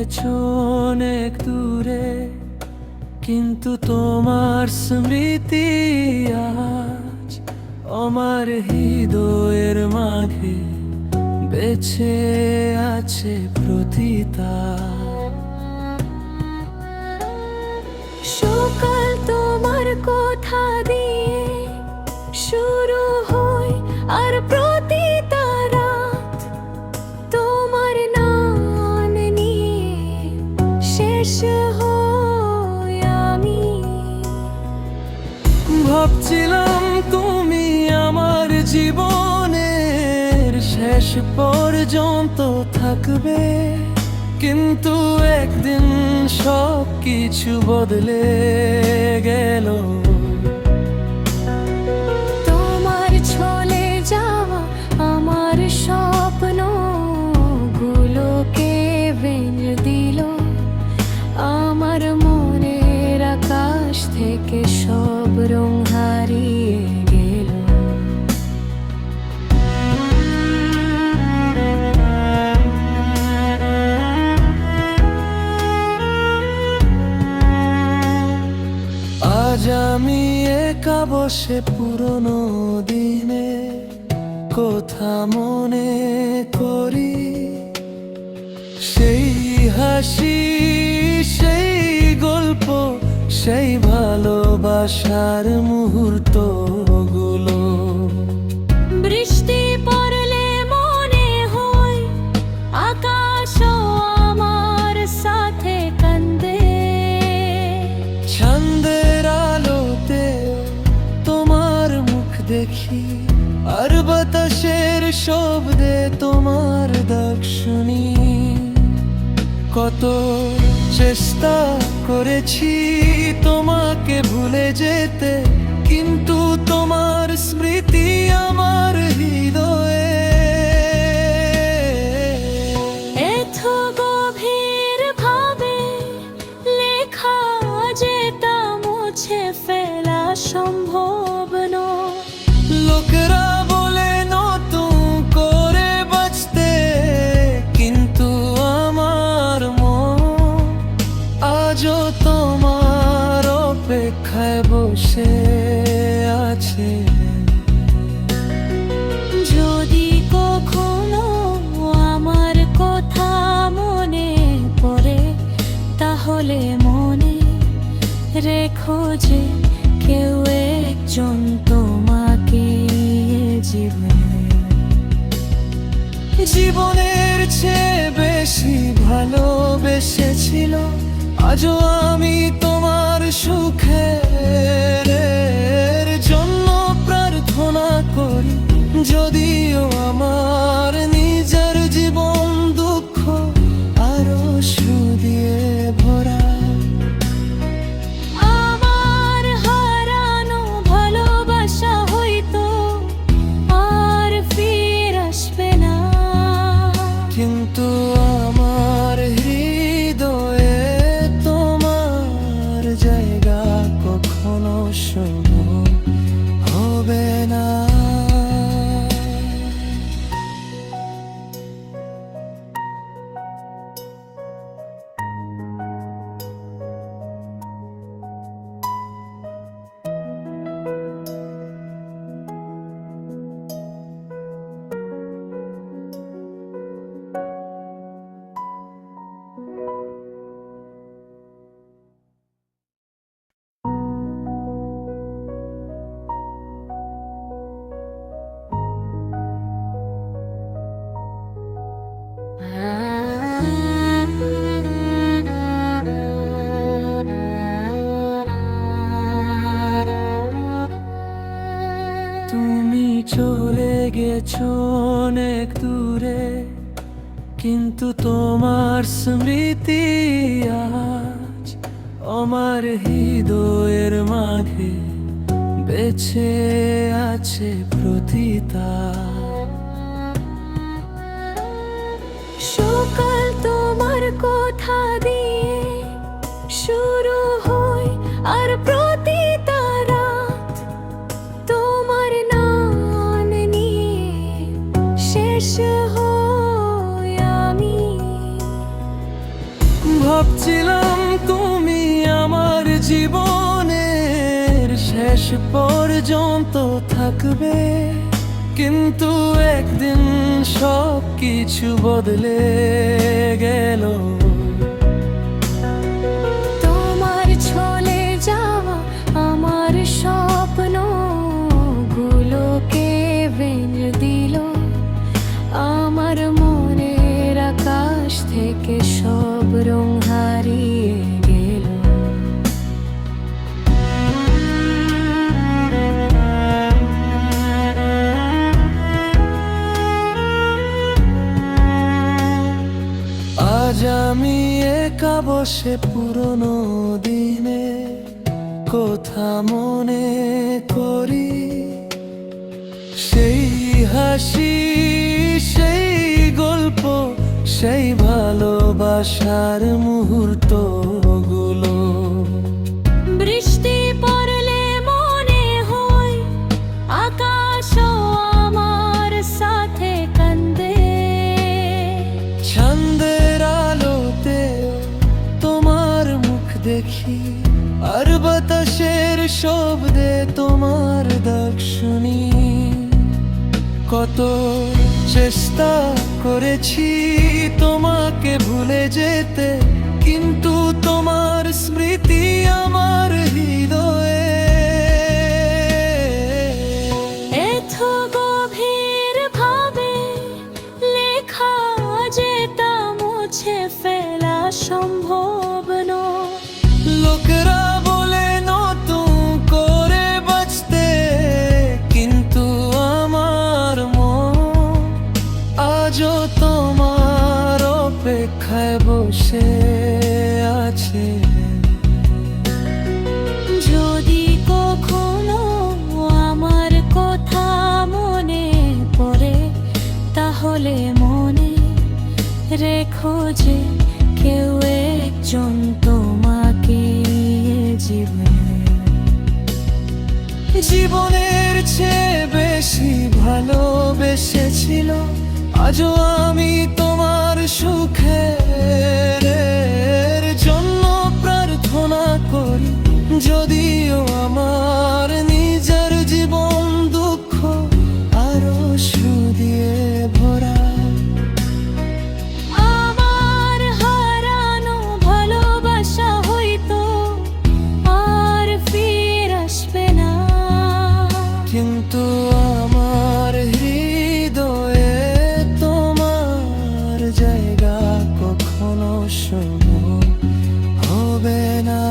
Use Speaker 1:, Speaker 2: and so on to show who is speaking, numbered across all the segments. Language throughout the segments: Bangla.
Speaker 1: গেছো অনেক দূরে, কিন্তু তোমার স্মৃতি আজ আমার হৃদয়ের মাঝে বেঁচে আছে প্রতিটা।
Speaker 2: সকাল তোমার কথা দিয়ে শুরু হয়, আর প্রতিটা রাত তোমার নাম নিয়ে শেষ হয়। আমি
Speaker 1: ভাবছিলাম তুমি আমার জীবনের শেষ পর্যন্ত থাকবে, কিন্তু একদিন সব কিছু বদলে গেল।
Speaker 2: তোমার চলে যাওয়া আমার স্বপ্ন গুলোকে ভেঙে দিল, আমার মনের আকাশ থেকে সব রং হারিয়ে গেল।
Speaker 1: আজ আমি একা বসে পুরনো দিনে কথা মনে করি, সেই হাসি, সেই গল্প, সেই ভালোবাসার মুহূর্তগুলো।
Speaker 2: বৃষ্টি পড়লে মনে হয় আকাশও আমার সাথে কান্দে।
Speaker 1: চাঁদের আলোতে তোমার মুখ দেখি, আর বাতাসের শব্দে তোমার ডাক শুনি। কত চেষ্টা করেছি তোমাকে ভুলে যেতে, কিন্তু তোমার স্মৃতি আমার হৃদয়ে।
Speaker 2: এত গভীর ভাবে লেখা যেটা মুছে ফেলা সম্ভব নয়।
Speaker 1: লোকেরা বলে নতুন করে বাঁচতে, কিন্তু আমার মন আজও তোমার অপেক্ষায় বসে আছে।
Speaker 2: যদি কখনো আমার কথা মনে পড়ে, তাহলে মনে রেখো যে কেউ একজন তোমাকে
Speaker 1: জীবনের চেয়ে বেশি ভালোবেসেছিল। আজও আমি তোমার সুখের জন্য প্রার্থনা করি, যদিও আমার নিজের জীবন দুঃখ আরো দিয়ে ভরা।
Speaker 2: আমার হারানো ভালোবাসা হয়তো আর ফিরে আসবে না,
Speaker 1: কিন্তু আমার হৃদয়ে তোমার জায়গা কখনো শূন্য হবে না। তুমি চলে গেছো অনেক দূরে, কিন্তু তোমার স্মৃতি আজ আমার হৃদয়ের মাঝে বেঁচে আছে প্রতিটা।
Speaker 2: সকাল তোমার কথা দিয়ে শুরু হয়, আর প্রতিটা রাত তোমার নাম নিয়ে শেষ হয়। আমি
Speaker 1: ভাবছিলাম তুমি আমার জীবনের শেষ পর্যন্ত থাকবে, কিন্তু একদিন সব কিছু বদলে গেল।
Speaker 2: তোমার চলে যাওয়া আমার স্বপ্ন গুলোকে ভেঙে দিল, আমার মনের আকাশ থেকে সব রং হারিয়ে গেল।
Speaker 1: আজ আমি একা বসে পুরনো দিনে কথা মনে করি, সেই হাসি, সেই গল্প, সেই ভালোবাসার মুহূর্তগুলো।
Speaker 2: বৃষ্টি পড়লে মনে হয় আকাশও আমার সাথে কান্দে,
Speaker 1: চাঁদের আলোতে তোমার মুখ দেখি, আর বাতাসের শব্দে তোমার ডাক শুনি। কত চেষ্টা করেছি তোমাকে ভুলে যেতে, কিন্তু তোমার স্মৃতি আমার হৃদয়ে
Speaker 2: এত গভীর ভাবে লেখা যেটা মুছে ফেলা সম্ভব নয়।
Speaker 1: লোকেরা বলে নতুন করে বাঁচতে, কিন্তু আমার মন আজও তোমার অপেক্ষায় বসে আছে।
Speaker 2: যদি কখনো আমার কথা মনে পড়ে, তাহলে মনে রেখো যে কেউ একজন তোমাকে
Speaker 1: জীবনের চেয়ে বেশি ভালোবেসেছিল। আজও আমি তোমার সুখের জন্য প্রার্থনা করি, যদিও আমার নিজের জীবন দুঃখ আরো দিয়ে ভরা।
Speaker 2: আমার হারানো ভালোবাসা হয়তো আর ফিরে আসবে না,
Speaker 1: কিন্তু আমার হৃদয়ে তোমার জায়গা কখনো শূন্য হবে না।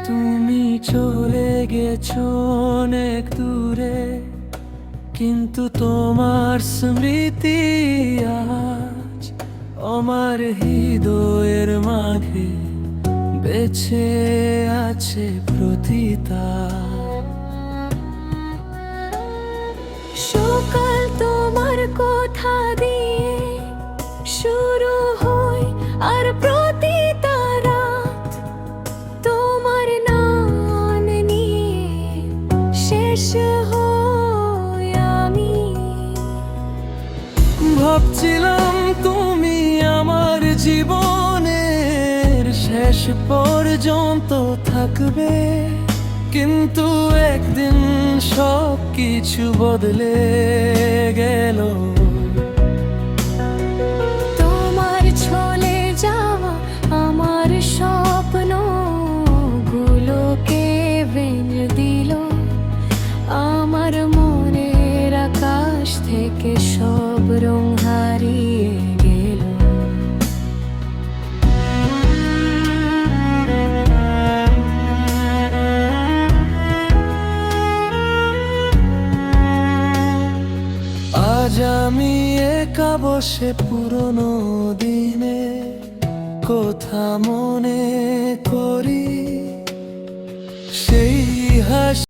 Speaker 1: তুমি চলে গেছো অনেক দূরে, কিন্তু তোমার স্মৃতি আজ আমার হৃদয়ের মাঝে বেঁচে আছে প্রতিটা।
Speaker 2: সকাল তোমার কথা দিয়ে শুরু হয়, আর প্রতিটা রাত তোমার নাম নিয়ে শেষ হয়। আমি
Speaker 1: ভাবছিলাম তুমি আমার জীবনের শেষ পর্যন্ত থাকবে, কিন্তু একদিন সব কিছু বদলে গেল।
Speaker 2: তোমার চলে যাওয়া আমার স্বপ্ন গুলোকে ভেঙে দিল, আমার মনের আকাশ থেকে সব রং হারিয়ে গেল।
Speaker 1: আমি একা বসে পুরনো দিনে কথা মনে করি, সেই হাসি